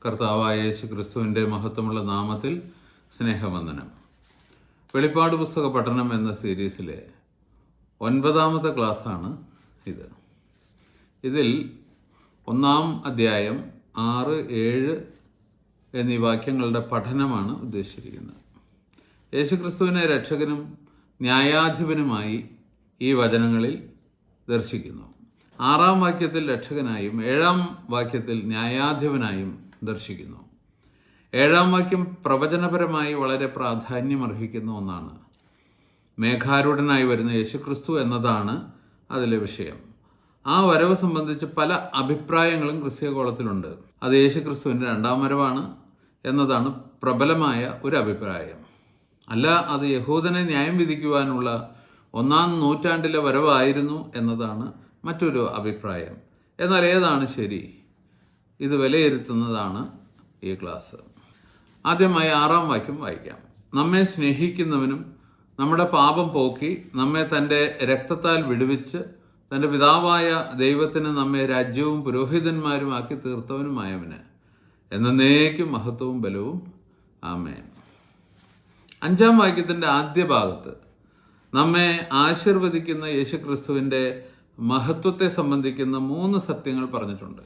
കർത്താവായ യേശു ക്രിസ്തുവിൻ്റെ മഹത്വമുള്ള നാമത്തിൽ സ്നേഹവന്ദനം. വെളിപ്പാട് പുസ്തക പഠനം എന്ന സീരീസിലെ 9ാമത്തെ ക്ലാസ്സാണ് ഇത്. ഇതിൽ 1-ാം അധ്യായം 6, 7 എന്നീ വാക്യങ്ങളുടെ പഠനമാണ് ഉദ്ദേശിച്ചിരിക്കുന്നത്. യേശു ക്രിസ്തുവിനെ രക്ഷകനും ന്യായാധിപനുമായി ഈ വചനങ്ങളിൽ ദർശിക്കുന്നു. 6-ാം വാക്യത്തിൽ രക്ഷകനായും 7-ാം വാക്യത്തിൽ ന്യായാധിപനായും ദർശിക്കുന്നു. 7-ാം വാക്യം പ്രവചനപരമായി വളരെ പ്രാധാന്യമർഹിക്കുന്ന ഒന്നാണ്. മേഘാരൂഢനായി വരുന്ന യേശുക്രിസ്തു എന്നതാണ് അതിലെ വിഷയം. ആ വരവ് സംബന്ധിച്ച് പല അഭിപ്രായങ്ങളും ക്രിസ്തീയകോളത്തിലുണ്ട്. അത് യേശുക്രിസ്തുവിൻ്റെ 2ാം വരവാണ് എന്നതാണ് പ്രബലമായ ഒരു അഭിപ്രായം. അല്ല, അത് യഹൂദനെ ന്യായം വിധിക്കുവാനുള്ള 1-ാം നൂറ്റാണ്ടിലെ വരവായിരുന്നു എന്നതാണ് മറ്റൊരു അഭിപ്രായം. എന്നാൽ ഏതാണ് ശരി? ഇത് വിലയിരുത്തുന്നതാണ് ഈ ക്ലാസ്. ആദ്യമായി 6-ാം വാക്യം വായിക്കാം. നമ്മെ സ്നേഹിക്കുന്നവനും നമ്മുടെ പാപം പോക്കി നമ്മെ തൻ്റെ രക്തത്താൽ വിടുവിച്ച് തൻ്റെ പിതാവായ ദൈവത്തിന് നമ്മെ രാജ്യവും പുരോഹിതന്മാരുമാക്കി തീർത്തവനുമായവന് എന്നേക്കും മഹത്വവും ബലവും. ആമേൻ. 5-ാം വാക്യത്തിൻ്റെ ആദ്യ ഭാഗത്ത് നമ്മെ ആശീർവദിക്കുന്ന യേശുക്രിസ്തുവിൻ്റെ മഹത്വത്തെ സംബന്ധിക്കുന്ന 3 സത്യങ്ങൾ പറഞ്ഞിട്ടുണ്ട്.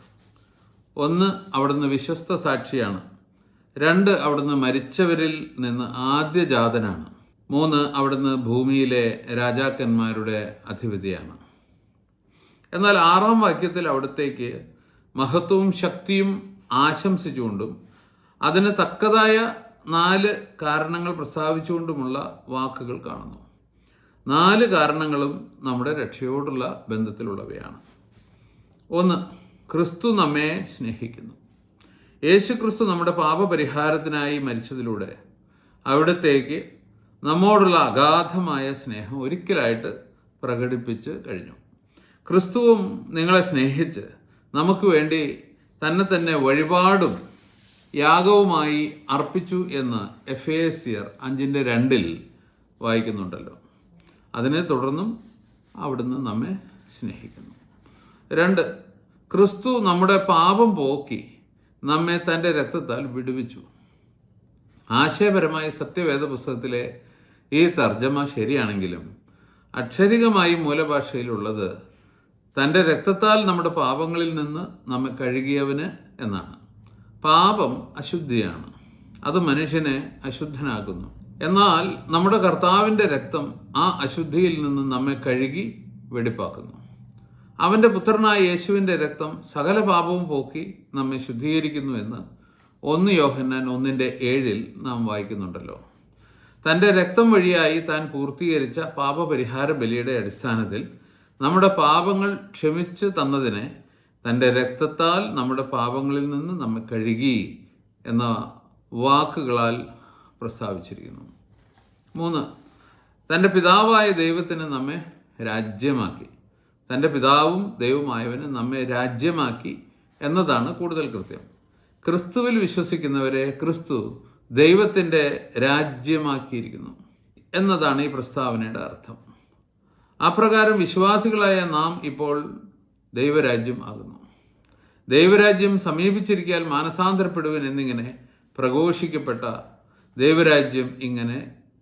1, അവിടുന്ന് വിശ്വസ്ത സാക്ഷിയാണ്. 2, അവിടുന്ന് മരിച്ചവരിൽ നിന്ന് ആദ്യജാതനാണ്. 3, അവിടുന്ന് ഭൂമിയിലെ രാജാക്കന്മാരുടെ അധിപതിയാണ്. എന്നാൽ 6-ാം വാക്യത്തിൽ അവിടത്തേക്ക് മഹത്വവും ശക്തിയും ആശംസിച്ചുകൊണ്ടും അതിന് തക്കതായ 4 കാരണങ്ങൾ പ്രസ്താവിച്ചുകൊണ്ടുമുള്ള വാക്കുകൾ കാണുന്നു. 4 കാരണങ്ങളും നമ്മുടെ രക്ഷയോടുള്ള ബന്ധത്തിലുള്ളവയാണ്. 1, ക്രിസ്തു നമ്മെ സ്നേഹിക്കുന്നു. യേശു ക്രിസ്തു നമ്മുടെ പാപപരിഹാരത്തിനായി മരിച്ചതിലൂടെ അവിടത്തേക്ക് നമ്മോടുള്ള അഗാധമായ സ്നേഹം ഒരിക്കലായിട്ട് പ്രകടിപ്പിച്ച് കഴിഞ്ഞു. ക്രിസ്തുവും നിങ്ങളെ സ്നേഹിച്ച് നമുക്ക് വേണ്ടി തന്നെ വഴിപാടും യാഗവുമായി അർപ്പിച്ചു എന്ന് എഫേസ്യർ 5:2 വായിക്കുന്നുണ്ടല്ലോ. അതിനെ തുടർന്നും അവിടുന്ന് നമ്മെ സ്നേഹിക്കുന്നു. 2, ക്രിസ്തു നമ്മുടെ പാപം പോക്കി നമ്മെ തൻ്റെ രക്തത്താൽ വിടുവിച്ചു. ആശയപരമായ സത്യവേദ പുസ്തകത്തിലെ ഈ തർജ്ജമ ശരിയാണെങ്കിലും അക്ഷരികമായി മൂലഭാഷയിലുള്ളത് തൻ്റെ രക്തത്താൽ നമ്മുടെ പാപങ്ങളിൽ നിന്ന് നമ്മെ കഴുകിയവന് എന്നാണ്. പാപം അശുദ്ധിയാണ്. അത് മനുഷ്യനെ അശുദ്ധനാക്കുന്നു. എന്നാൽ നമ്മുടെ കർത്താവിൻ്റെ രക്തം ആ അശുദ്ധിയിൽ നിന്ന് നമ്മെ കഴുകി വെടിപ്പാക്കുന്നു. അവൻ്റെ പുത്രനായ യേശുവിൻ്റെ രക്തം സകല പാപവും പോക്കി നമ്മെ ശുദ്ധീകരിക്കുന്നു എന്ന് 1 യോഹന്നാൻ 1:7 നാം വായിക്കുന്നുണ്ടല്ലോ. തൻ്റെ രക്തം വഴിയായി താൻ പൂർത്തീകരിച്ച പാപപരിഹാര ബലിയുടെ അടിസ്ഥാനത്തിൽ നമ്മുടെ പാപങ്ങൾ ക്ഷമിച്ച് തന്നതിനെ തൻ്റെ രക്തത്താൽ നമ്മുടെ പാപങ്ങളിൽ നിന്ന് നമ്മെ കഴുകി എന്ന വാക്കുകളാൽ പ്രസ്താവിച്ചിരിക്കുന്നു. 3, തൻ്റെ പിതാവായ ദൈവത്തിന് നമ്മെ രാജ്യമാക്കി. തൻ്റെ പിതാവും ദൈവമായവന് നമ്മെ രാജ്യമാക്കി എന്നതാണ് കൂടുതൽ കൃത്യം. ക്രിസ്തുവിൽ വിശ്വസിക്കുന്നവരെ ക്രിസ്തു ദൈവത്തിൻ്റെ രാജ്യമാക്കിയിരിക്കുന്നു എന്നതാണ് ഈ പ്രസ്താവനയുടെ അർത്ഥം. അപ്രകാരം വിശ്വാസികളായ നാം ഇപ്പോൾ ദൈവരാജ്യം ആകുന്നു. ദൈവരാജ്യം സമീപിച്ചിരിക്കാൻ മാനസാന്തരപ്പെടുവൻ എന്നിങ്ങനെ പ്രഘോഷിക്കപ്പെട്ട ദൈവരാജ്യം ഇങ്ങനെ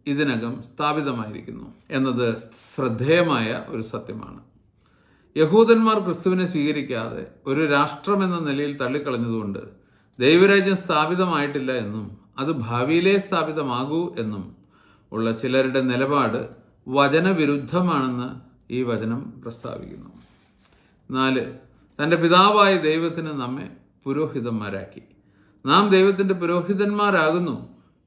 ഇതിനകം സ്ഥാപിതമായിരിക്കുന്നു എന്നത് ശ്രദ്ധേയമായ ഒരു സത്യമാണ്. യഹൂദന്മാർ ക്രിസ്തുവിനെ സ്വീകരിക്കാതെ ഒരു രാഷ്ട്രമെന്ന നിലയിൽ തള്ളിക്കളഞ്ഞതുകൊണ്ട് ദൈവരാജ്യം സ്ഥാപിതമായിട്ടില്ല എന്നും അത് ഭാവിയിലേ സ്ഥാപിതമാകൂ എന്നും ഉള്ള ചിലരുടെ നിലപാട് വചനവിരുദ്ധമാണെന്ന് ഈ വചനം പ്രസ്താവിക്കുന്നു. 4, തൻ്റെ പിതാവായ ദൈവത്തിന് നമ്മെ പുരോഹിതന്മാരാക്കി. നാം ദൈവത്തിൻ്റെ പുരോഹിതന്മാരാകുന്നു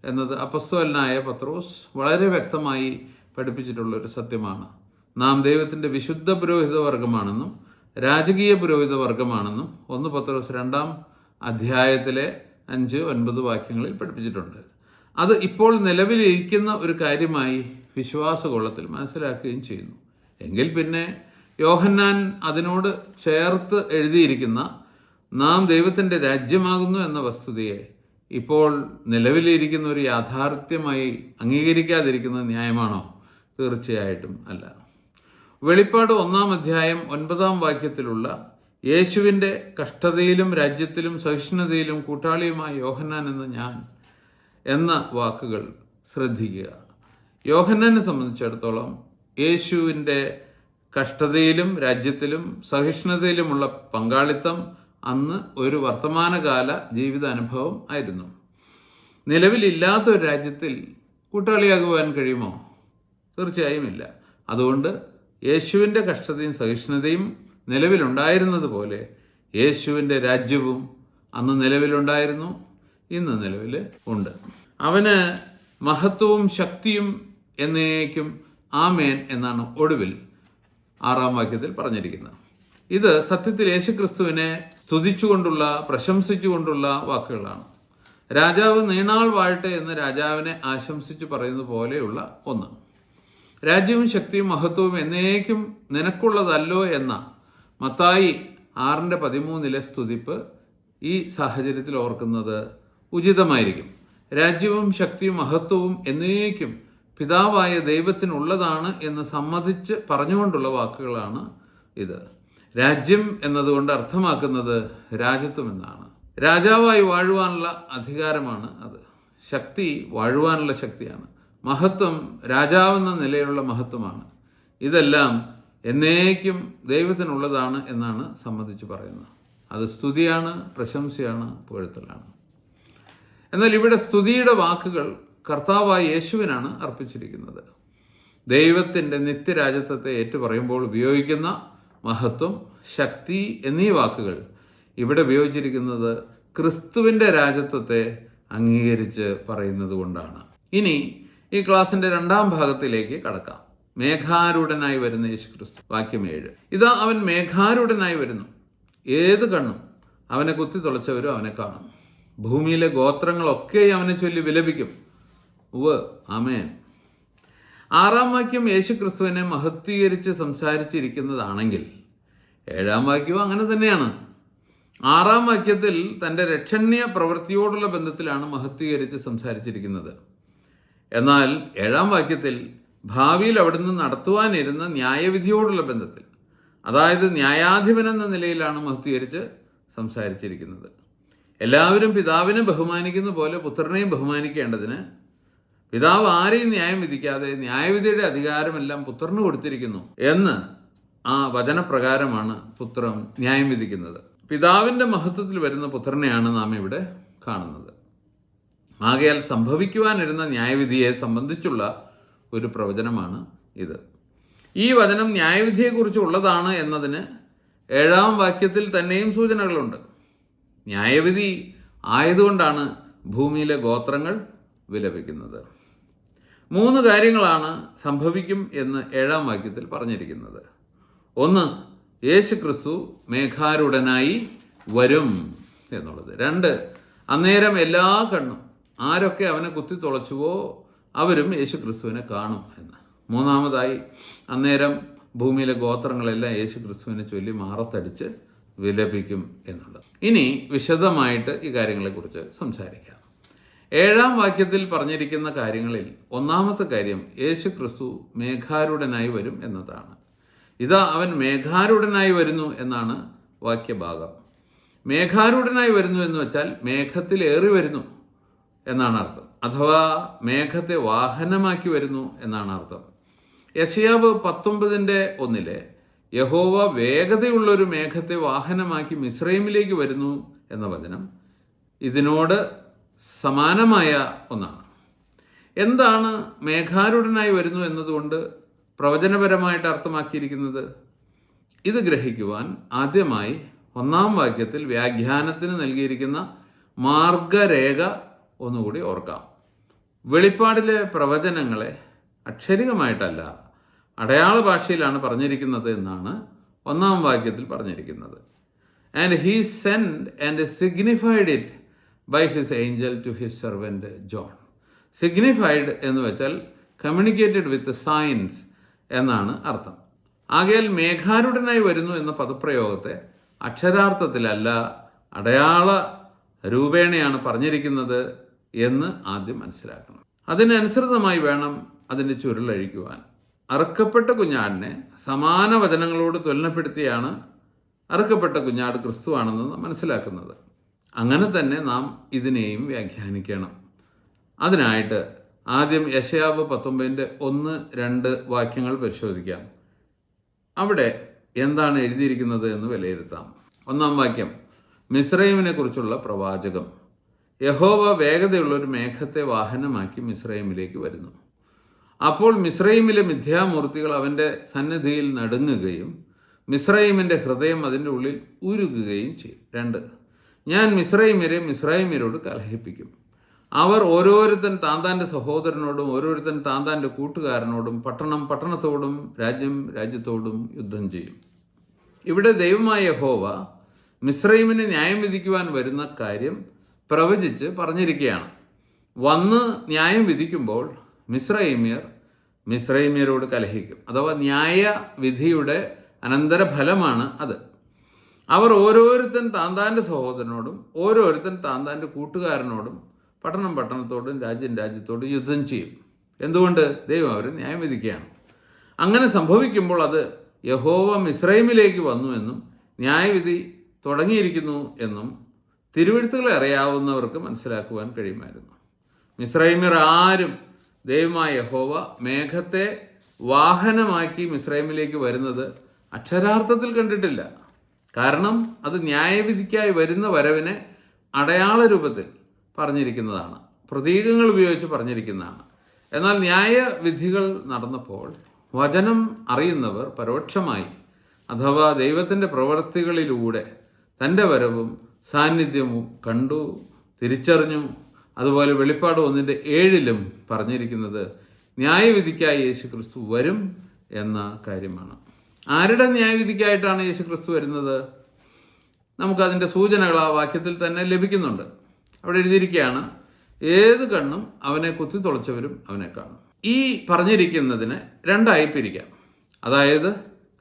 എന്നത് അപ്പസ്തോലനായ പത്രോസ് വളരെ വ്യക്തമായി പഠിപ്പിച്ചിട്ടുള്ളൊരു സത്യമാണ്. നാം ദൈവത്തിൻ്റെ വിശുദ്ധ പുരോഹിത വർഗമാണെന്നും രാജകീയ പുരോഹിത വർഗമാണെന്നും 1 പത്രോസ് 2-ാം അധ്യായത്തിലെ 5-9 വാക്യങ്ങളിൽ പഠിപ്പിച്ചിട്ടുണ്ട്. അത് ഇപ്പോൾ നിലവിലിരിക്കുന്ന ഒരു കാര്യമായി വിശ്വാസകൊള്ളത്തിൽ മനസ്സിലാക്കുകയും ചെയ്യുന്നു. എങ്കിൽ പിന്നെ യോഹന്നാൻ അതിനോട് ചേർത്ത് എഴുതിയിരിക്കുന്ന നാം ദൈവത്തിൻ്റെ രാജ്യമാകുന്നു എന്ന വസ്തുതയെ ഇപ്പോൾ നിലവിലിരിക്കുന്ന ഒരു യാഥാർത്ഥ്യമായി അംഗീകരിക്കാതിരിക്കുന്നത് ന്യായമാണോ? തീർച്ചയായിട്ടും അല്ല. വെളിപ്പാട് 1-ാം അധ്യായം 9-ാം വാക്യത്തിലുള്ള യേശുവിൻ്റെ കഷ്ടതയിലും രാജ്യത്തിലും സഹിഷ്ണുതയിലും കൂട്ടാളിയുമായ യോഹന്നാൻ എന്ന ഞാൻ എന്ന വാക്കുകൾ ശ്രദ്ധിക്കുക. യോഹന്നാനെ സംബന്ധിച്ചിടത്തോളം യേശുവിൻ്റെ കഷ്ടതയിലും രാജ്യത്തിലും സഹിഷ്ണുതയിലുമുള്ള പങ്കാളിത്തം അന്ന് ഒരു വർത്തമാനകാല ജീവിതാനുഭവം ആയിരുന്നു. നിലവിലില്ലാത്ത ഒരു രാജ്യത്തിൽ കൂട്ടാളിയാകുവാൻ കഴിയുമോ? തീർച്ചയായും ഇല്ല. അതുകൊണ്ട് യേശുവിൻ്റെ കഷ്ടതയും സഹിഷ്ണുതയും നിലവിലുണ്ടായിരുന്നത് പോലെ യേശുവിൻ്റെ രാജ്യവും അന്ന് നിലവിലുണ്ടായിരുന്നു, ഇന്ന് നിലവിൽ ഉണ്ട്. അവന് മഹത്വവും ശക്തിയും എന്നേക്കും ആമേൻ എന്നാണ് ഒടുവിൽ 6-ാം വാക്യത്തിൽ പറഞ്ഞിരിക്കുന്നത്. ഇത് സത്യത്തിൽ യേശുക്രിസ്തുവിനെ സ്തുതിച്ചുകൊണ്ടുള്ള പ്രശംസിച്ചുകൊണ്ടുള്ള വാക്കുകളാണ്. രാജാവ് നീണാൾ വാഴട്ടെ എന്ന് രാജാവിനെ ആശംസിച്ച് പറയുന്നത് പോലെയുള്ള ഒന്ന്. രാജ്യവും ശക്തിയും മഹത്വവും എന്നേക്കും നിനക്കുള്ളതല്ലോ എന്ന മത്തായി 6:13 സ്തുതിപ്പ് ഈ സാഹചര്യത്തിൽ ഓർക്കുന്നത് ഉചിതമായിരിക്കും. രാജ്യവും ശക്തിയും മഹത്വവും എന്നേക്കും പിതാവായ ദൈവത്തിനുള്ളതാണ് എന്ന് സമ്മതിച്ച് പറഞ്ഞുകൊണ്ടുള്ള വാക്കുകളാണ് ഇത്. രാജ്യം എന്നതുകൊണ്ട് അർത്ഥമാക്കുന്നത് രാജത്വം എന്നാണ്. രാജാവായി വാഴുവാനുള്ള അധികാരമാണ് അത്. ശക്തി വാഴുവാനുള്ള ശക്തിയാണ്. മഹത്വം രാജാവെന്ന നിലയിലുള്ള മഹത്വമാണ്. ഇതെല്ലാം എന്നേക്കും ദൈവത്തിനുള്ളതാണ് എന്നാണ് സമ്മതിച്ച് പറയുന്നത്. അത് സ്തുതിയാണ്, പ്രശംസയാണ്, പുകഴ്ത്തലാണ്. എന്നാൽ ഇവിടെ സ്തുതിയുടെ വാക്കുകൾ കർത്താവായ യേശുവിനാണ് അർപ്പിച്ചിരിക്കുന്നത്. ദൈവത്തിൻ്റെ നിത്യരാജത്വത്തെ ഏറ്റുപറയുമ്പോൾ ഉപയോഗിക്കുന്ന മഹത്വം, ശക്തി എന്നീ വാക്കുകൾ ഇവിടെ ഉപയോഗിച്ചിരിക്കുന്നത് ക്രിസ്തുവിൻ്റെ രാജത്വത്തെ അംഗീകരിച്ച് പറയുന്നത് കൊണ്ടാണ്. ഇനി ഈ ക്ലാസിൻ്റെ 2-ാം ഭാഗത്തിലേക്ക് കടക്കാം. മേഘാരൂഢനായി വരുന്ന യേശു ക്രിസ്തു. വാക്യം 7. ഇതാ അവൻ മേഘാരൂഢനായി വരുന്നു, ഏത് കണ്ണും അവനെ കുത്തി തുളച്ചവരും അവനെ കാണും. ഭൂമിയിലെ ഗോത്രങ്ങളൊക്കെ അവനെ ചൊല്ലി വിലപിക്കും. ഉവ്വ്, ആമേൻ. 6-ാം വാക്യം യേശു ക്രിസ്തുവിനെ മഹത്വീകരിച്ച് സംസാരിച്ചിരിക്കുന്നതാണെങ്കിൽ 7-ാം വാക്യവും അങ്ങനെ തന്നെയാണ്. 6-ാം വാക്യത്തിൽ തൻ്റെ രക്ഷണീയ പ്രവൃത്തിയോടുള്ള ബന്ധത്തിലാണ് മഹത്വീകരിച്ച് സംസാരിച്ചിരിക്കുന്നത്. എന്നാൽ 7-ാം വാക്യത്തിൽ ഭാവിയിൽ അവിടുന്ന് നടത്തുവാനിരുന്ന ന്യായവിധിയോടുള്ള ബന്ധത്തിൽ, അതായത് ന്യായാധിപൻ എന്ന നിലയിലാണ് മഹത്വീകരിച്ച് സംസാരിച്ചിരിക്കുന്നത്. എല്ലാവരും പിതാവിനെ ബഹുമാനിക്കുന്ന പോലെ പുത്രനെയും ബഹുമാനിക്കേണ്ടതിന് പിതാവ് ആരെയും ന്യായം വിധിക്കാതെ ന്യായവിധിയുടെ അധികാരമെല്ലാം പുത്രന് കൊടുത്തിരിക്കുന്നു എന്ന് ആ വചനപ്രകാരമാണ് പുത്രൻ ന്യായം വിധിക്കുന്നത്. പിതാവിൻ്റെ മഹത്വത്തിൽ വരുന്ന പുത്രനെയാണ് നാം ഇവിടെ കാണുന്നത്. ആകയാൽ സംഭവിക്കുവാനിരുന്ന ന്യായവിധിയെ സംബന്ധിച്ചുള്ള ഒരു പ്രവചനമാണ് ഇത്. ഈ വചനം ന്യായവിധിയെക്കുറിച്ചുള്ളതാണ് എന്നതിന് 7-ാം വാക്യത്തിൽ തന്നെയും സൂചനകളുണ്ട്. ന്യായവിധി ആയതുകൊണ്ടാണ് ഭൂമിയിലെ ഗോത്രങ്ങൾ വിലപിക്കുന്നത്. 3 കാര്യങ്ങളാണ് സംഭവിക്കും എന്ന് 7-ാം വാക്യത്തിൽ പറഞ്ഞിരിക്കുന്നത്. 1, യേശു ക്രിസ്തു മേഘാരൂഢനായി വരും എന്നുള്ളത്. 2, അന്നേരം എല്ലാ കണ്ണും ആരൊക്കെ അവനെ കുത്തി തുളച്ചുവോ അവരും യേശു ക്രിസ്തുവിനെ കാണും എന്ന്. 3-ാമതായി അന്നേരം ഭൂമിയിലെ ഗോത്രങ്ങളെല്ലാം യേശു ക്രിസ്തുവിനെ ചൊല്ലി മാറത്തടിച്ച് വിലപിക്കും എന്നുള്ളത്. ഇനി വിശദമായിട്ട് ഈ കാര്യങ്ങളെക്കുറിച്ച് സംസാരിക്കാം. 7-ാം വാക്യത്തിൽ പറഞ്ഞിരിക്കുന്ന കാര്യങ്ങളിൽ 1-ാമത്തെ കാര്യം യേശു ക്രിസ്തു മേഘാരൂഢനായി വരും എന്നതാണ്. ഇതാ അവൻ മേഘാരൂഢനായി വരുന്നു എന്നാണ് വാക്യഭാഗം. മേഘാരൂഢനായി വരുന്നു എന്ന് വെച്ചാൽ മേഘത്തിൽ ഏറി വരുന്നു എന്നാണ് അർത്ഥം, അഥവാ മേഘത്തെ വാഹനമാക്കി വരുന്നു എന്നാണ് അർത്ഥം. യെശയ്യാവ് 19:1 യഹോവ വേഗതയുള്ളൊരു മേഘത്തെ വാഹനമാക്കി മിസ്രൈമിലേക്ക് വരുന്നു എന്ന വചനം ഇതിനോട് സമാനമായ ഒന്നാണ്. എന്താണ് മേഘാരൂഢനായി വരുന്നു എന്നതുകൊണ്ട് പ്രവചനപരമായിട്ട് അർത്ഥമാക്കിയിരിക്കുന്നത്? ഇത് ഗ്രഹിക്കുവാൻ ആദ്യമായി 1-ാം വാക്യത്തിൽ വ്യാഖ്യാനത്തിന് നൽകിയിരിക്കുന്ന മാർഗരേഖ ഒന്നുകൂടി ഓർക്കാം. വെളിപ്പാടിലെ പ്രവചനങ്ങളെ അക്ഷരികമായിട്ടല്ല അടയാള ഭാഷയിലാണ് പറഞ്ഞിരിക്കുന്നത് എന്നാണ് 1-ാം വാക്യത്തിൽ പറഞ്ഞിരിക്കുന്നത്. And he send and signified it by his angel to his servant John. Signified എന്ന് വെച്ചാൽ കമ്മ്യൂണിക്കേറ്റഡ് വിത്ത് സയൻസ് എന്നാണ് അർത്ഥം. ആകയാൽ മേഘാരൂഢനായി വരുന്നു എന്ന പദപ്രയോഗത്തെ അക്ഷരാർത്ഥത്തിലല്ല അടയാള രൂപേണയാണ് പറഞ്ഞിരിക്കുന്നത് എന്ന് ആദ്യം മനസ്സിലാക്കണം. അതിനനുസൃതമായി വേണം അതിൻ്റെ ചുരുളഴിക്കുവാൻ. അറുക്കപ്പെട്ട കുഞ്ഞാടിനെ സമാന വചനങ്ങളോട് തുലനപ്പെടുത്തിയാണ് അറുക്കപ്പെട്ട കുഞ്ഞാട് ക്രിസ്തുവാണെന്ന് നാം മനസ്സിലാക്കുന്നത്. അങ്ങനെ തന്നെ നാം ഇതിനെയും വ്യാഖ്യാനിക്കണം. അതിനായിട്ട് ആദ്യം യെശയ്യാവ് 19:1-2 വാക്യങ്ങൾ പരിശോധിക്കാം. അവിടെ എന്താണ് എഴുതിയിരിക്കുന്നത് എന്ന് വിലയിരുത്താം. 1-ാം വാക്യം, മിസ്രയീമിനെ കുറിച്ചുള്ള പ്രവാചകം. യഹോവ വേഗതയുള്ളൊരു മേഘത്തെ വാഹനമാക്കി മിസ്രയീമിലേക്ക് വരുന്നു. അപ്പോൾ മിസ്രയീമിലെ മിഥ്യാമൂർത്തികൾ അവൻ്റെ സന്നിധിയിൽ നടുങ്ങുകയും മിസ്രയീമിൻ്റെ ഹൃദയം അതിൻ്റെ ഉള്ളിൽ ഉരുകുകയും ചെയ്യും. 2, ഞാൻ മിസ്രയീമ്യരോട് കലഹിപ്പിക്കും. അവർ ഓരോരുത്തൻ താന്താൻ്റെ സഹോദരനോടും ഓരോരുത്തൻ താന്താൻ്റെ കൂട്ടുകാരനോടും പട്ടണത്തോടും രാജ്യത്തോടും യുദ്ധം ചെയ്യും. ഇവിടെ ദൈവമായ യഹോവ മിസ്രയീമിനെ ന്യായം വിധിക്കുവാൻ വരുന്ന കാര്യം പ്രവചിച്ച് പറഞ്ഞിരിക്കുകയാണ്. വന്ന് ന്യായം വിധിക്കുമ്പോൾ മിസ്രയീമ്യരോട് കലഹിക്കും. അഥവാ ന്യായവിധിയുടെ അനന്തരഫലമാണ് അത്. അവർ ഓരോരുത്തൻ താന്താൻ്റെ സഹോദരനോടും ഓരോരുത്തൻ താന്താൻ്റെ കൂട്ടുകാരനോടും പട്ടണത്തോടും രാജ്യത്തോടും യുദ്ധം ചെയ്യും. എന്തുകൊണ്ട്? ദൈവം അവരെ ന്യായം വിധിക്കുകയാണ്. അങ്ങനെ സംഭവിക്കുമ്പോൾ അത് യഹോവ മിസ്രയീമിലേക്ക് വന്നു എന്നും ന്യായവിധി തുടങ്ങിയിരിക്കുന്നു എന്നും തിരുവെഴുത്തുകളെ അറിയാവുന്നവർക്ക് മനസ്സിലാക്കുവാൻ കഴിയുമായിരുന്നു. മിസ്രയീമ്യർ ആരും ദൈവമായ യഹോവ മേഘത്തെ വാഹനമാക്കി മിസ്രയീമിലേക്ക് വരുന്നത് അക്ഷരാർത്ഥത്തിൽ കണ്ടിട്ടില്ല. കാരണം അത് ന്യായവിധിക്കായി വരുന്ന വരവിനെ അടയാള രൂപത്തിൽ പറഞ്ഞിരിക്കുന്നതാണ്, പ്രതീകങ്ങൾ ഉപയോഗിച്ച് പറഞ്ഞിരിക്കുന്നതാണ്. എന്നാൽ ന്യായവിധികൾ നടന്നപ്പോൾ വചനം അറിയുന്നവർ പരോക്ഷമായി അഥവാ ദൈവത്തിൻ്റെ പ്രവൃത്തികളിലൂടെ തൻ്റെ വരവും സാന്നിധ്യവും കണ്ടു, തിരിച്ചറിഞ്ഞു. അതുപോലെ വെളിപ്പാട് 1:7 പറഞ്ഞിരിക്കുന്നത് ന്യായവിധിക്കായി യേശുക്രിസ്തു വരും എന്ന കാര്യമാണ്. ആരുടെ ന്യായവിധിക്കായിട്ടാണ് യേശുക്രിസ്തു വരുന്നത്? നമുക്കതിൻ്റെ സൂചനകൾ ആ വാക്യത്തിൽ തന്നെ ലഭിക്കുന്നുണ്ട്. അവിടെ എഴുതിയിരിക്കുകയാണ്, ഏത് കണ്ണും അവനെ കുത്തിത്തുളച്ചവരും അവനെ കാണും. ഈ പറഞ്ഞിരിക്കുന്നതിന് 2 ആയി പിരിക്കാം. അതായത്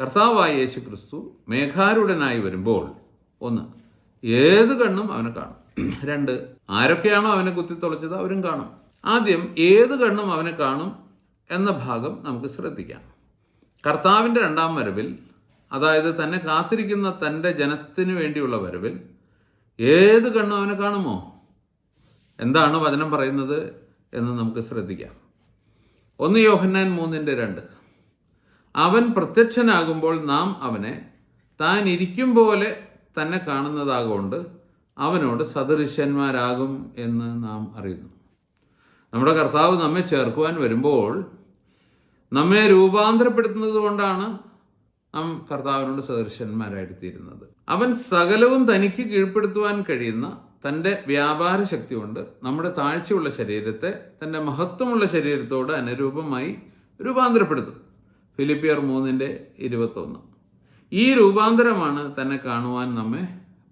കർത്താവായ യേശുക്രിസ്തു മേഘാരൂഢനായി വരുമ്പോൾ 1, ഏത് കണ്ണും അവനെ കാണും. 2, ആരൊക്കെയാണോ അവനെ കുത്തിത്തുളച്ചത് അവരും കാണും. ആദ്യം ഏത് കണ്ണും അവനെ കാണും എന്ന ഭാഗം നമുക്ക് ശ്രദ്ധിക്കാം. കർത്താവിൻ്റെ 2-ാം വരവിൽ, അതായത് തന്നെ കാത്തിരിക്കുന്ന തൻ്റെ ജനത്തിനു വേണ്ടിയുള്ള വരവിൽ ഏത് കണ്ണും അവനെ കാണുമോ? എന്താണ് വചനം പറയുന്നത് എന്ന് നമുക്ക് ശ്രദ്ധിക്കാം. 1 യോഹന്നാൻ 3:2, അവൻ പ്രത്യക്ഷനാകുമ്പോൾ നാം അവനെ താൻ ഇരിക്കും പോലെ തന്നെ കാണുന്നതാകൊണ്ട് അവനോട് സദൃശന്മാരാകും എന്ന് നാം അറിയുന്നു. നമ്മുടെ കർത്താവ് നമ്മെ ചേർക്കുവാൻ വരുമ്പോൾ നമ്മെ രൂപാന്തരപ്പെടുത്തുന്നത് കൊണ്ടാണ് നാം കർത്താവിനോട് സദൃശന്മാരായിട്ട് തീരുന്നത്. അവൻ സകലവും തനിക്ക് കീഴ്പ്പെടുത്തുവാൻ കഴിയുന്ന തൻ്റെ വ്യാപാര ശക്തി കൊണ്ട് നമ്മുടെ താഴ്ചയുള്ള ശരീരത്തെ തൻ്റെ മഹത്വമുള്ള ശരീരത്തോട് അനുരൂപമായി രൂപാന്തരപ്പെടുത്തും. ഫിലിപ്പിയർ 3:21. ഈ രൂപാന്തരമാണ് തന്നെ കാണുവാൻ നമ്മെ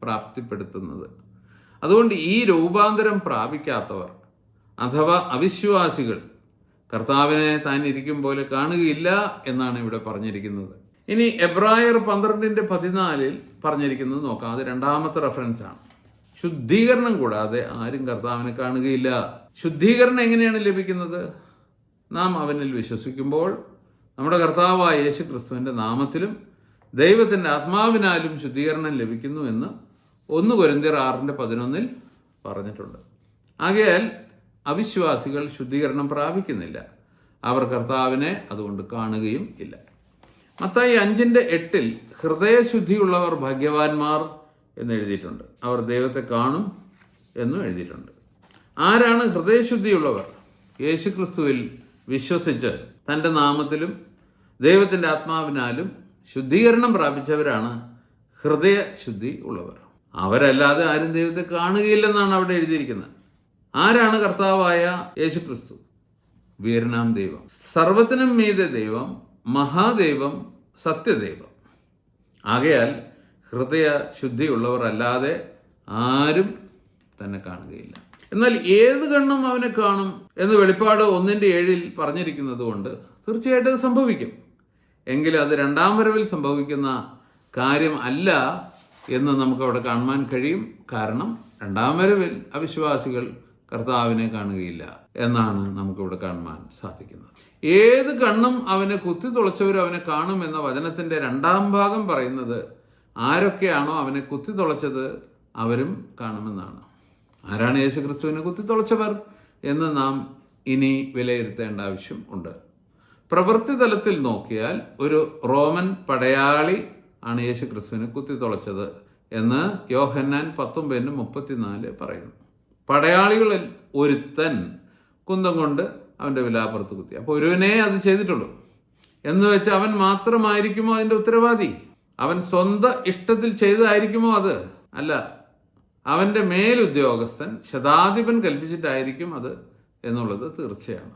പ്രാപ്തിപ്പെടുത്തുന്നത്. അതുകൊണ്ട് ഈ രൂപാന്തരം പ്രാപിക്കാത്തവർ അഥവാ അവിശ്വാസികൾ കർത്താവിനെ താൻ ഇരിക്കും പോലെ കാണുകയില്ല എന്നാണ് ഇവിടെ പറഞ്ഞിരിക്കുന്നത്. ഇനി എബ്രായർ 12:14 പറഞ്ഞിരിക്കുന്നത് നോക്കാം. അത് 2-ാമത്തെ റെഫറൻസാണ്. ശുദ്ധീകരണം കൂടാതെ ആരും കർത്താവിനെ കാണുകയില്ല. ശുദ്ധീകരണം എങ്ങനെയാണ് ലഭിക്കുന്നത്? നാം അവനിൽ വിശ്വസിക്കുമ്പോൾ നമ്മുടെ കർത്താവായ യേശു ക്രിസ്തുവിൻ്റെ നാമത്തിലും ദൈവത്തിൻ്റെ ആത്മാവിനാലും ശുദ്ധീകരണം ലഭിക്കുന്നു എന്ന് 1 കൊരിന്ത്യർ 6:11 പറഞ്ഞിട്ടുണ്ട്. ആകയാൽ അവിശ്വാസികൾ ശുദ്ധീകരണം പ്രാപിക്കുന്നില്ല. അവർ കർത്താവിനെ അതുകൊണ്ട് കാണുകയും ഇല്ല. മത്തായി 5:8 ഹൃദയശുദ്ധിയുള്ളവർ ഭാഗ്യവാന്മാർ എന്ന് എഴുതിയിട്ടുണ്ട്. അവർ ദൈവത്തെ കാണും എന്നും എഴുതിയിട്ടുണ്ട്. ആരാണ് ഹൃദയശുദ്ധിയുള്ളവർ? യേശുക്രിസ്തുവിൽ വിശ്വസിച്ച് തൻ്റെ നാമത്തിലും ദൈവത്തിൻ്റെ ആത്മാവിനാലും ശുദ്ധീകരണം പ്രാപിച്ചവരാണ് ഹൃദയശുദ്ധി ഉള്ളവർ. അവരല്ലാതെ ആരും ദൈവത്തെ കാണുകയില്ലെന്നാണ് അവിടെ എഴുതിയിരിക്കുന്നത്. ആരാണ് കർത്താവായ യേശുക്രിസ്തു? വീരനാം ദൈവം, സർവത്തിനും മീതെ ദൈവം, മഹാദൈവം, സത്യദൈവം. ആകയാൽ ഹൃദയ ശുദ്ധിയുള്ളവർ അല്ലാതെ ആരും തന്നെ കാണുകയില്ല. എന്നാൽ ഏത് കണ്ണും അവനെ കാണും എന്ന് വെളിപ്പാട് 1:7 പറഞ്ഞിരിക്കുന്നത് കൊണ്ട് തീർച്ചയായിട്ടും അത് സംഭവിക്കും. എങ്കിലും അത് 2-ാം വരവിൽ സംഭവിക്കുന്ന കാര്യം അല്ല എന്ന് നമുക്കവിടെ കാണുവാൻ കഴിയും. കാരണം 2-ാം വരവിൽ അവിശ്വാസികൾ കർത്താവിനെ കാണുകയില്ല എന്നാണ് നമുക്കിവിടെ കാണുവാൻ സാധിക്കുന്നത്. ഏത് കണ്ണും അവനെ കുത്തി തുളച്ചവരും അവനെ കാണും എന്ന വചനത്തിൻ്റെ 2-ാം ഭാഗം പറയുന്നത് ആരൊക്കെയാണോ അവനെ കുത്തിത്തുളച്ചത് അവരും കാണുമെന്നാണ്. ആരാണ് യേശു ക്രിസ്തുവിനെ കുത്തിത്തുളച്ചവർ എന്ന് നാം ഇനി വിലയിരുത്തേണ്ട ആവശ്യം ഉണ്ട്. പ്രവൃത്തി തലത്തിൽ നോക്കിയാൽ ഒരു റോമൻ പടയാളി ആണ് യേശു ക്രിസ്തുവിനെ കുത്തിത്തുളച്ചത് എന്ന് യോഹന്നാൻ 19:34 പറയുന്നു. പടയാളികളിൽ ഒരുത്തൻ കുന്തം കൊണ്ട് അവൻ്റെ വിലാപ്പുറത്ത് കുത്തി. അപ്പോൾ ഒരുവനേ അത് ചെയ്തിട്ടുള്ളൂ എന്ന് വെച്ച് അവൻ മാത്രമായിരിക്കുമോ അതിൻ്റെ ഉത്തരവാദി? അവൻ സ്വന്തം ഇഷ്ടത്തിൽ ചെയ്തതായിരിക്കുമോ അത്? അല്ല, അവൻ്റെ മേലുദ്യോഗസ്ഥൻ ശതാധിപൻ കൽപ്പിച്ചിട്ടായിരിക്കും അത് എന്നുള്ളത് തീർച്ചയാണ്.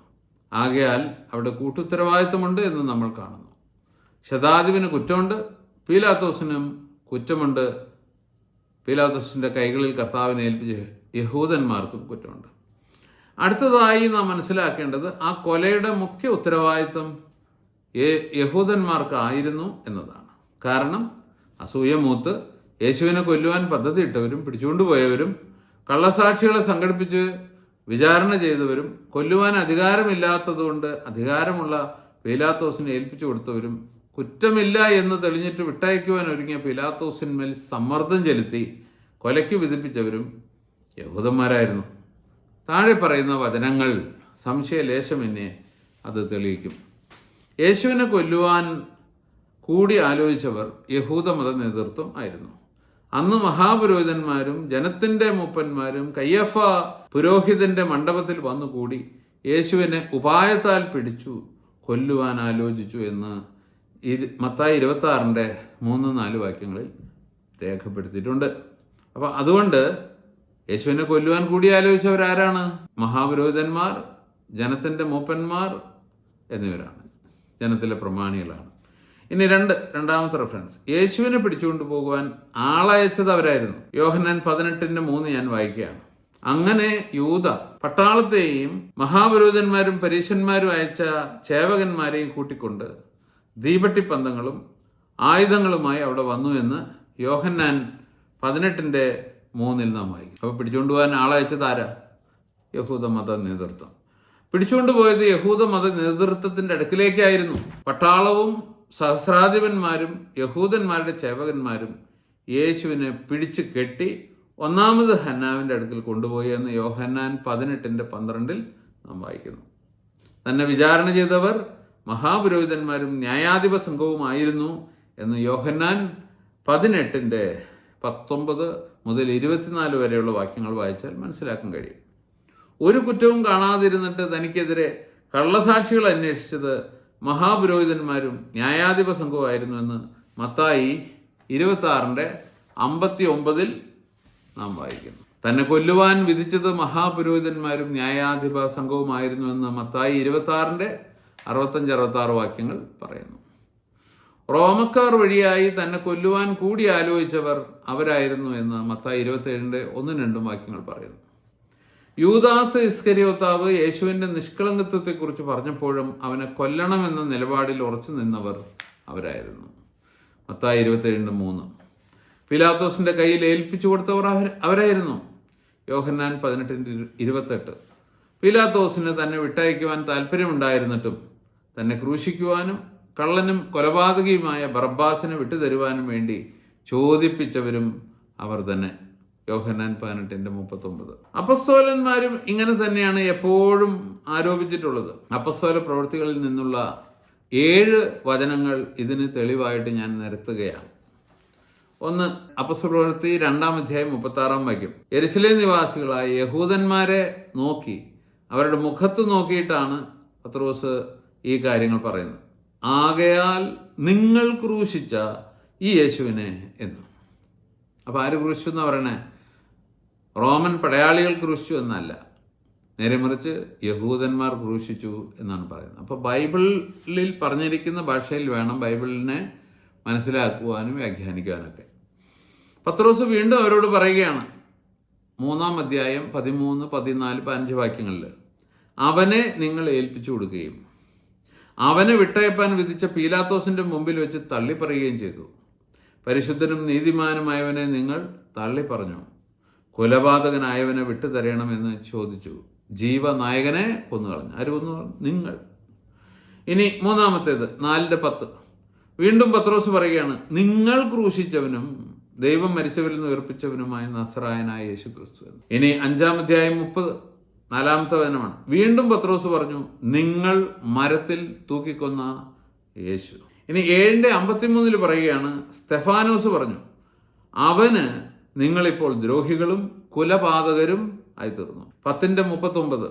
ആകയാൽ അവിടെ കൂട്ടുത്തരവാദിത്വമുണ്ട് എന്ന് നമ്മൾ കാണുന്നു. ശതാധിപന് കുറ്റമുണ്ട്, പീലാത്തോസിനും കുറ്റമുണ്ട്. പീലാത്തോസിൻ്റെ കൈകളിൽ കർത്താവിനെ ഏൽപ്പിച്ച് യഹൂദന്മാർക്കും കുറ്റമുണ്ട്. അടുത്തതായി നാം മനസ്സിലാക്കേണ്ടത് ആ കൊലയുടെ മുഖ്യ ഉത്തരവാദിത്വം യഹൂദന്മാർക്കായിരുന്നു എന്നതാണ്. കാരണം അസൂയ മൂത്ത് യേശുവിനെ കൊല്ലുവാൻ പദ്ധതിയിട്ടവരും പിടിച്ചുകൊണ്ടുപോയവരും കള്ളസാക്ഷികളെ സംഘടിപ്പിച്ച് വിചാരണ ചെയ്തവരും കൊല്ലുവാൻ അധികാരമില്ലാത്തതുകൊണ്ട് അധികാരമുള്ള പീലാത്തോസിനെ ഏൽപ്പിച്ചു കൊടുത്തവരും കുറ്റമില്ല എന്ന് തെളിഞ്ഞിട്ട് വിട്ടയക്കുവാൻ ഒരുങ്ങിയ പീലാത്തോസിന്മേൽ സമ്മർദ്ദം ചെലുത്തി കൊലയ്ക്ക് വിധിപ്പിച്ചവരും യഹൂദന്മാരായിരുന്നു. താഴെ പറയുന്ന വചനങ്ങൾ സംശയലേശമെന്നെ അത് തെളിയിക്കും. യേശുവിനെ കൊല്ലുവാൻ കൂടി ആലോചിച്ചവർ യഹൂദമത നേതൃത്വം ആയിരുന്നു. അന്ന് മഹാപുരോഹിതന്മാരും ജനത്തിൻ്റെ മൂപ്പന്മാരും കയ്യഫ പുരോഹിതന്റെ മണ്ഡപത്തിൽ വന്നുകൂടി യേശുവിനെ ഉപായത്താൽ പിടിച്ചു കൊല്ലുവാൻ ആലോചിച്ചു എന്ന് മത്തായി 26:3-4 വാക്യങ്ങളിൽ രേഖപ്പെടുത്തിയിട്ടുണ്ട്. അപ്പം അതുകൊണ്ട് യേശുവിനെ കൊല്ലുവാൻ കൂടി ആലോചിച്ചവരാരാണ്? മഹാപുരോഹിതന്മാർ, ജനത്തിൻ്റെ മൂപ്പന്മാർ എന്നിവരാണ്, ജനത്തിലെ പ്രമാണികളാണ്. ഇനി രണ്ടാമത്തെ റെഫറൻസ്, യേശുവിനെ പിടിച്ചുകൊണ്ട് പോകുവാൻ ആളയച്ചത് അവരായിരുന്നു. യോഹന്നാൻ 18:3 ഞാൻ വായിക്കുകയാണ്. അങ്ങനെ യൂദ പട്ടാളത്തെയും മഹാപുരോഹിതന്മാരും പരീശന്മാരും അയച്ച ചേവകന്മാരെയും കൂട്ടിക്കൊണ്ട് ദീപട്ടിപ്പന്തങ്ങളും ആയുധങ്ങളുമായി അവിടെ വന്നു എന്ന് യോഹന്നാൻ 18:3 നാം വായിക്കും. അപ്പോൾ പിടിച്ചുകൊണ്ട് പോകാൻ ആളയച്ചത് ആരാ? യഹൂദ മത നേതൃത്വം. പിടിച്ചുകൊണ്ടുപോയത് യഹൂദ മത നേതൃത്വത്തിൻ്റെ അടുക്കിലേക്കായിരുന്നു. പട്ടാളവും സഹസ്രാധിപന്മാരും യഹൂദന്മാരുടെ ചേവകന്മാരും യേശുവിനെ പിടിച്ചു കെട്ടി ഒന്നാമത് ഹന്നാവിൻ്റെ അടുക്കൽ കൊണ്ടുപോയി എന്ന് യോഹന്നാൻ 18:12 നാം വായിക്കുന്നു. തന്നെ വിചാരണ ചെയ്തവർ മഹാപുരോഹിതന്മാരും ന്യായാധിപ സംഘവുമായിരുന്നു എന്ന് യോഹന്നാൻ 18:19-24 വരെയുള്ള വാക്യങ്ങൾ വായിച്ചാൽ മനസ്സിലാക്കാൻ കഴിയും. ഒരു കുറ്റവും കാണാതിരുന്നിട്ട് തനിക്കെതിരെ കള്ളസാക്ഷികൾ അന്വേഷിച്ചത് മഹാപുരോഹിതന്മാരും ന്യായാധിപ സംഘവുമായിരുന്നു എന്ന് മത്തായി 26:59 നാം വായിക്കുന്നു. തന്നെ കൊല്ലുവാൻ വിധിച്ചത് മഹാപുരോഹിതന്മാരും ന്യായാധിപ സംഘവുമായിരുന്നു എന്ന് മത്തായി 26:65-66 വാക്യങ്ങൾ പറയുന്നു. റോമക്കാർ വഴിയായി തന്നെ കൊല്ലുവാൻ കൂടി ആലോചിച്ചവർ അവരായിരുന്നു എന്ന് മത്തായി 27:1-2 വാക്യങ്ങൾ പറയുന്നു. യൂദാസ് ഇസ്കരിയോത്താവ് യേശുവിൻ്റെ നിഷ്കളങ്കത്വത്തെക്കുറിച്ച് പറഞ്ഞപ്പോഴും അവനെ കൊല്ലണമെന്ന നിലപാടിൽ ഉറച്ചു നിന്നവർ അവരായിരുന്നു. മത്തായി 27:3. പീലാത്തോസിൻ്റെ കയ്യിൽ ഏൽപ്പിച്ചു കൊടുത്തവർ അവരായിരുന്നു. യോഹന്നാൻ 18:28. പീലാത്തോസിന് തന്നെ വിട്ടയക്കുവാൻ താല്പര്യമുണ്ടായിരുന്നിട്ടും തന്നെ ക്രൂശിക്കുവാനും കള്ളനും കൊലപാതകിയുമായ ബറബ്ബാസിനെ വിട്ടുതരുവാനും വേണ്ടി ചോദിപ്പിച്ചവരും അവർ തന്നെ. യോഹന്നാൻ 18:39. അപ്പസ്തോലന്മാരും ഇങ്ങനെ തന്നെയാണ് എപ്പോഴും ആരോപിച്ചിട്ടുള്ളത്. അപ്പസ്തോല പ്രവൃത്തികളിൽ നിന്നുള്ള 7 വചനങ്ങൾ ഇതിന് തെളിവായിട്ട് ഞാൻ നിരത്തുകയാണ്. 1. അപ്പസ്തോല പ്രവൃത്തി 2-ാം അധ്യായം 36-ാം വാക്യം. യെരുശലേം നിവാസികളായ യഹൂദന്മാരെ നോക്കി അവരുടെ മുഖത്ത് നോക്കിയിട്ടാണ് പത്രോസ് ഈ കാര്യങ്ങൾ പറയുന്നത്. ആകയാൽ നിങ്ങൾ ക്രൂശിച്ച ഈ യേശുവിനെ എന്ന്. അപ്പോൾ ആര് ക്രൂശിച്ചു എന്ന് പറയണേ? റോമൻ പടയാളികൾ ക്രൂശിച്ചു എന്നല്ല, നേരെ മറിച്ച് യഹൂദന്മാർ ക്രൂശിച്ചു എന്നാണ് പറയുന്നത്. അപ്പോൾ ബൈബിളിൽ പറഞ്ഞിരിക്കുന്ന ഭാഷയിൽ വേണം ബൈബിളിനെ മനസ്സിലാക്കുവാനും വ്യാഖ്യാനിക്കുവാനൊക്കെ. പത്രോസ് വീണ്ടും അവരോട് പറയുകയാണ് 3-ാം അധ്യായം 13, 14, 15 വാക്യങ്ങളിൽ, അവനെ നിങ്ങൾ ഏൽപ്പിച്ചു കൊടുക്കുകയും അവനെ വിട്ടയപ്പാൻ വിധിച്ച പീലാത്തോസിൻ്റെ മുമ്പിൽ വെച്ച് തള്ളിപ്പറയുകയും ചെയ്തു. പരിശുദ്ധനും നീതിമാനുമായവനെ നിങ്ങൾ തള്ളിപ്പറഞ്ഞു. കൊലപാതകനായവനെ വിട്ടുതരണമെന്ന് ചോദിച്ചു. ജീവനായകനെ കൊന്നുകളഞ്ഞു. ആര് കൊന്നു? നിങ്ങൾ. ഇനി 3-ാമത്തേത് 4:10. വീണ്ടും പത്രോസ് പറയുകയാണ്, നിങ്ങൾ ക്രൂശിച്ചവനും ദൈവം മരിച്ചവരിൽ നിന്ന് ഉയർപ്പിച്ചവനുമായ നസറായനായ യേശു ക്രിസ്തു എന്ന്. ഇനി 5-ാം അധ്യായം 34-ാമത്തെ വചനമാണ്. വീണ്ടും പത്രോസ് പറഞ്ഞു, നിങ്ങൾ മരത്തിൽ തൂക്കിക്കൊന്ന യേശു. ഇനി 7:53 പറയുകയാണ്, സ്തെഫാനോസ് പറഞ്ഞു, അവന് നിങ്ങളിപ്പോൾ ദ്രോഹികളും കുലപാതകരും ആയി തീർന്നു. 10:39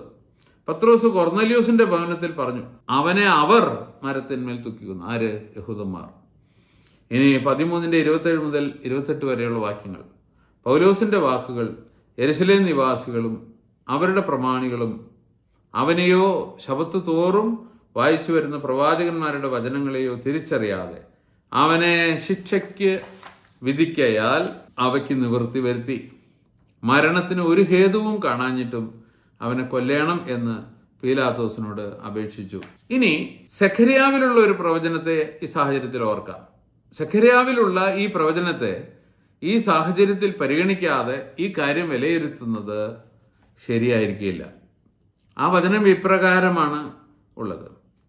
പത്രോസ് കൊർന്നലിയോസിന്റെ ഭവനത്തിൽ പറഞ്ഞു, അവനെ അവർ മരത്തിന്മേൽ തൂക്കിക്കൊന്നു. ആര്? യഹൂദന്മാർ. ഇനി 13:27 മുതൽ 28 വരെയുള്ള വാക്യങ്ങൾ. പൗലോസിന്റെ വാക്കുകൾ യെരുശലേം നിവാസികളും അവരുടെ പ്രമാണികളും അവനെയോ ശബത്ത് തോറും വായിച്ചു വരുന്ന പ്രവാചകന്മാരുടെ വചനങ്ങളെയോ തിരിച്ചറിയാതെ അവനെ ശിക്ഷയ്ക്ക് വിധിക്കയാൽ അവയ്ക്ക് നിവൃത്തി വരുത്തി. മരണത്തിന് ഒരു ഹേതുവും കാണാഞ്ഞിട്ടും അവനെ കൊല്ലണം എന്ന് പീലാത്തോസിനോട് അപേക്ഷിച്ചു. ഇനി സെഖര്യാവിലുള്ള ഒരു പ്രവചനത്തെ ഈ സാഹചര്യത്തിൽ ഓർക്കാം. സെഖര്യാവിലുള്ള ഈ പ്രവചനത്തെ ഈ സാഹചര്യത്തിൽ പരിഗണിക്കാതെ ഈ കാര്യം വിലയിരുത്തുന്നത് ശരിയായിരിക്കില്ല. ആ വചനം ഇപ്രകാരമാണ് ഉള്ളത്: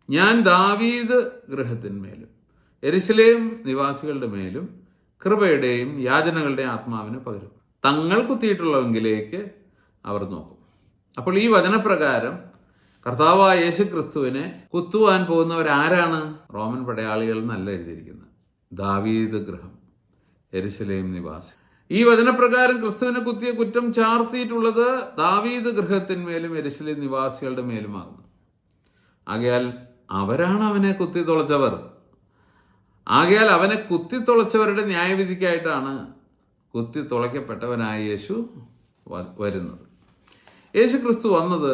ഞാൻ ദാവീദ് ഗൃഹത്തിന്മേലും യെരുശലേം നിവാസികളുടെ മേലും കൃപയുടെയും യാചനകളുടെയും ആത്മാവിനെ പകരും. തങ്ങൾ കുത്തിയിട്ടുള്ളവെങ്കിലേക്ക് അവർ നോക്കും. അപ്പോൾ ഈ വചനപ്രകാരം കർത്താവായ യേശു ക്രിസ്തുവിനെ കുത്തുവാൻ പോകുന്നവരാരാണ്? റോമൻ പടയാളികൾ എന്നല്ല എഴുതിയിരിക്കുന്നത്. ദാവീദ് ഗൃഹം, യെരുശലേം നിവാസി. ഈ വചനപ്രകാരം ക്രിസ്തുവിനെ കുത്തിയ കുറ്റം ചാർത്തിയിട്ടുള്ളത് ദാവീദ് ഗൃഹത്തിന്മേലും യെരുശലേം നിവാസികളുടെ മേലുമാകുന്നു. ആകയാൽ അവരാണ് അവനെ കുത്തി തുളച്ചവർ. ആകയാൽ അവനെ കുത്തി തുളച്ചവരുടെ ന്യായവിധിക്കായിട്ടാണ് കുത്തി തുളയ്ക്കപ്പെട്ടവനായ യേശു വരുന്നത്. യേശു ക്രിസ്തു വന്നത്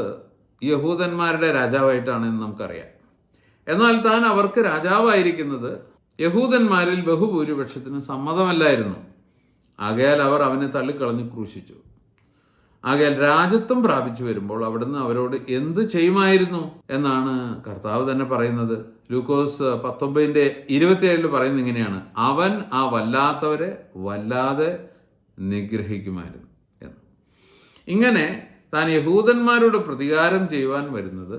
യഹൂദന്മാരുടെ രാജാവായിട്ടാണ് എന്ന് നമുക്കറിയാം. എന്നാൽ താൻ അവർക്ക് രാജാവായിരിക്കുന്നത് യഹൂദന്മാരിൽ ബഹുഭൂരിപക്ഷത്തിന് സമ്മതമല്ലായിരുന്നു. ആകയാൽ അവർ അവനെ തള്ളിക്കളഞ്ഞ് ക്രൂശിച്ചു. ആകയാൽ രാജത്വം പ്രാപിച്ചു വരുമ്പോൾ അവിടുന്ന് അവരോട് എന്ത് ചെയ്യുമായിരുന്നു എന്നാണ് കർത്താവ് തന്നെ പറയുന്നത്. ലൂക്കോസ് 19:27 പറയുന്നത് ഇങ്ങനെയാണ്: അവൻ ആ വല്ലാത്തവരെ വല്ലാതെ നിഗ്രഹിക്കുമായിരുന്നു എന്ന്. ഇങ്ങനെ താൻ യഹൂദന്മാരോട് പ്രതികാരം ചെയ്യുവാൻ വരുന്നത്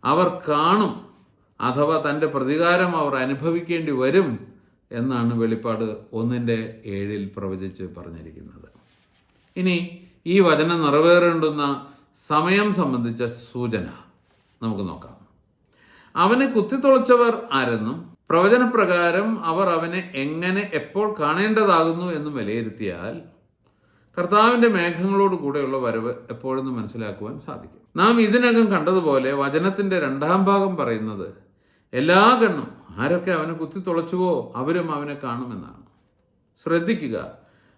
അവർ കാണും, അഥവാ തൻ്റെ പ്രതികാരം അവർ അനുഭവിക്കേണ്ടി വരും എന്നാണ് വെളിപ്പാട് 1:7 പ്രവചിച്ച് പറഞ്ഞിരിക്കുന്നത്. ഇനി ഈ വചനം നിറവേറേണ്ടുന്ന സമയം സംബന്ധിച്ച സൂചന നമുക്ക് നോക്കാം. അവനെ കുത്തിത്തുളച്ചവർ ആരെന്നും പ്രവചനപ്രകാരം അവർ അവനെ എങ്ങനെ എപ്പോൾ കാണേണ്ടതാകുന്നു എന്നും വിലയിരുത്തിയാൽ കർത്താവിൻ്റെ മേഘങ്ങളോട് കൂടെയുള്ള വരവ് എപ്പോഴെന്ന് മനസ്സിലാക്കുവാൻ സാധിക്കും. നാം ഇതിനകം കണ്ടതുപോലെ വചനത്തിൻ്റെ 2-ാം ഭാഗം പറയുന്നത് എല്ലാ കണ്ണും ആരൊക്കെ അവനെ കുത്തിത്തുളച്ചുവോ അവരും അവനെ കാണുമെന്നാണ്. ശ്രദ്ധിക്കുക,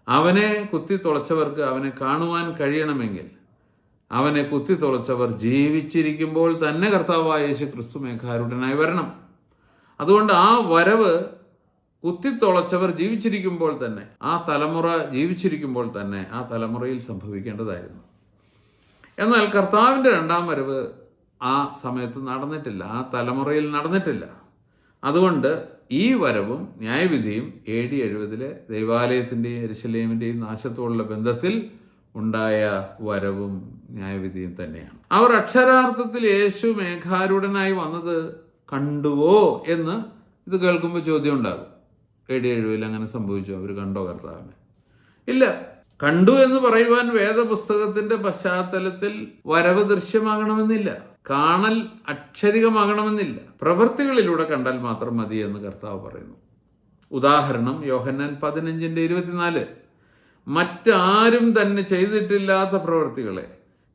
അവനെ കുത്തിത്തുളച്ചവർക്ക് അവനെ കാണുവാൻ കഴിയണമെങ്കിൽ അവനെ കുത്തിത്തുളച്ചവർ ജീവിച്ചിരിക്കുമ്പോൾ തന്നെ കർത്താവായ യേശു ക്രിസ്തു മേഘാരൂഢനായി വരണം. അതുകൊണ്ട് ആ വരവ് കുത്തിത്തുളച്ചവർ ജീവിച്ചിരിക്കുമ്പോൾ തന്നെ, ആ തലമുറ ജീവിച്ചിരിക്കുമ്പോൾ തന്നെ ആ തലമുറയിൽ സംഭവിക്കേണ്ടതായിരുന്നു. എന്നാൽ കർത്താവിൻ്റെ 2-ാം വരവ് ആ സമയത്ത് നടന്നിട്ടില്ല, ആ തലമുറയിൽ നടന്നിട്ടില്ല. അതുകൊണ്ട് ഈ വരവും ന്യായവിധിയും AD 70 ദൈവാലയത്തിൻ്റെയും യെരുശലേമിൻ്റെയും നാശത്തോടുള്ള ബന്ധത്തിൽ ഉണ്ടായ വരവും ന്യായവിധിയും തന്നെയാണ്. അവർ അക്ഷരാർത്ഥത്തിൽ യേശു മേഘാരൂഢനായി വന്നത് കണ്ടുവോ എന്ന് ഇത് കേൾക്കുമ്പോൾ ചോദ്യം ഉണ്ടാകും. AD 70 അങ്ങനെ സംഭവിച്ചു? അവർ കണ്ടോ കർത്താവിനെ? ഇല്ല. കണ്ടു എന്ന് പറയുവാൻ വേദപുസ്തകത്തിന്റെ പശ്ചാത്തലത്തിൽ വരവ് ദൃശ്യമാകണമെന്നില്ല, കാണൽ അക്ഷരികമാകണമെന്നില്ല. പ്രവൃത്തികളിലൂടെ കണ്ടാൽ മാത്രം മതി എന്ന് കർത്താവ് പറയുന്നു. ഉദാഹരണം യോഹന്നാൻ 15:24, മറ്റാരും തന്നെ ചെയ്തിട്ടില്ലാത്ത പ്രവൃത്തികളെ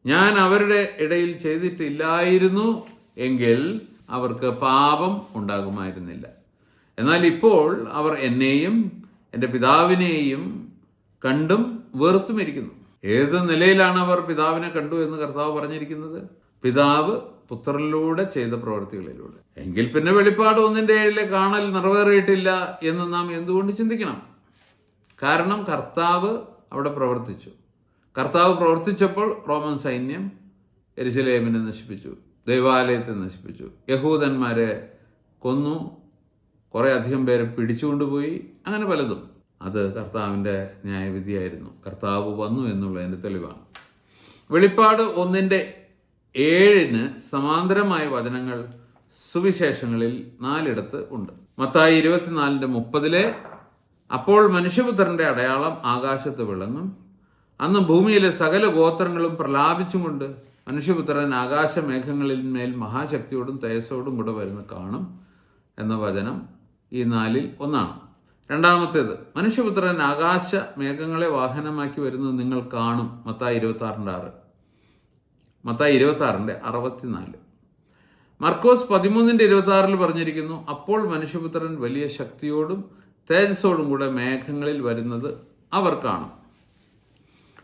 ഞാൻ അവരുടെ ഇടയിൽ ചെയ്തിട്ടില്ലായിരുന്നു എങ്കിൽ അവർക്ക് പാപം ഉണ്ടാകുമായിരുന്നില്ല. എന്നാൽ ഇപ്പോൾ അവർ എന്നെയും എൻ്റെ പിതാവിനെയും കണ്ടും വെറുത്തുമിരിക്കുന്നു. ഏത് നിലയിലാണ് അവർ പിതാവിനെ കണ്ടു എന്ന് കർത്താവ് പറഞ്ഞിരിക്കുന്നത്? പിതാവ് പുത്രനിലൂടെ ചെയ്ത പ്രവൃത്തികളിലൂടെ. എങ്കിൽ പിന്നെ വെളിപ്പാട് 1:7 കാണൽ നിറവേറിയിട്ടില്ല എന്ന് നാം എന്തുകൊണ്ട് ചിന്തിക്കണം? കാരണം കർത്താവ് അവിടെ പ്രവർത്തിച്ചു. കർത്താവ് പ്രവർത്തിച്ചപ്പോൾ റോമൻ സൈന്യം യെരുശലേമിനെ നശിപ്പിച്ചു, ദൈവാലയത്തെ നശിപ്പിച്ചു, യഹൂദന്മാരെ കൊന്നു, കുറേ അധികം പേരെ പിടിച്ചുകൊണ്ടുപോയി, അങ്ങനെ പലതും. അത് കർത്താവിൻ്റെ ന്യായവിധിയായിരുന്നു. കർത്താവ് വന്നു എന്നുള്ളതിൻ്റെ തെളിവാണ്. വെളിപ്പാട് 1:7 സമാന്തരമായ വചനങ്ങൾ സുവിശേഷങ്ങളിൽ 4 ഉണ്ട്. മത്തായി 24:30 അപ്പോൾ മനുഷ്യപുത്രന്റെ അടയാളം ആകാശത്ത് വിളങ്ങും. അന്ന് ഭൂമിയിലെ സകല ഗോത്രങ്ങളും പ്രലാപിച്ചുകൊണ്ട് മനുഷ്യപുത്രൻ ആകാശമേഘങ്ങളിൽ മേൽ മഹാശക്തിയോടും തേജസ്സോടും കൂടെ വരുന്ന കാണും എന്ന വചനം ഈ 4-ൽ ഒന്നാണ്. രണ്ടാമത്തേത്, മനുഷ്യപുത്രൻ ആകാശ മേഘങ്ങളെ വാഹനമാക്കി വരുന്നത് നിങ്ങൾ കാണും. മത്തായി 26:6. മത്തായി 26:64. മർക്കോസ് 13:26 പറഞ്ഞിരിക്കുന്നു, അപ്പോൾ മനുഷ്യപുത്രൻ വലിയ ശക്തിയോടും തേജസ്സോടും കൂടെ മേഘങ്ങളിൽ വരുന്നത് അവർ കാണും.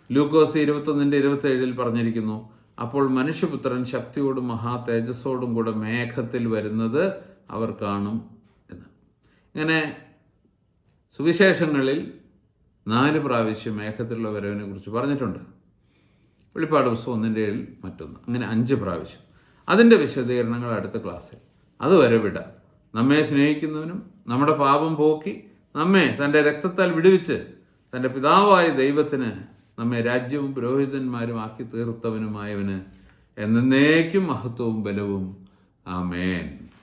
ലൂക്കോസ് 21:27 പറഞ്ഞിരിക്കുന്നു, അപ്പോൾ മനുഷ്യപുത്രൻ ശക്തിയോടും മഹാ തേജസ്സോടും കൂടെ മേഘത്തിൽ വരുന്നത് അവർ കാണും എന്ന്. ഇങ്ങനെ സുവിശേഷങ്ങളിൽ 4 പ്രാവശ്യം മേഘത്തിലുള്ള വരവിനെ കുറിച്ച് പറഞ്ഞിട്ടുണ്ട്. വെളിപ്പാട് പുസ്തകം 1:7 മറ്റൊന്ന്, അങ്ങനെ 5 പ്രാവശ്യം. അതിൻ്റെ വിശദീകരണങ്ങൾ അടുത്ത ക്ലാസ്സിൽ. അതുവരെ വിടാം. നമ്മെ സ്നേഹിക്കുന്നവനും നമ്മുടെ പാപം പോക്കി നമ്മെ തൻ്റെ രക്തത്താൽ വിടുവിച്ച് തൻ്റെ പിതാവായ ദൈവത്തിന് നമ്മെ രാജ്യവും പുരോഹിതന്മാരും ആക്കി തീർത്തവനുമായവന് എന്നേക്കും മഹത്വവും ബലവും. ആമേൻ.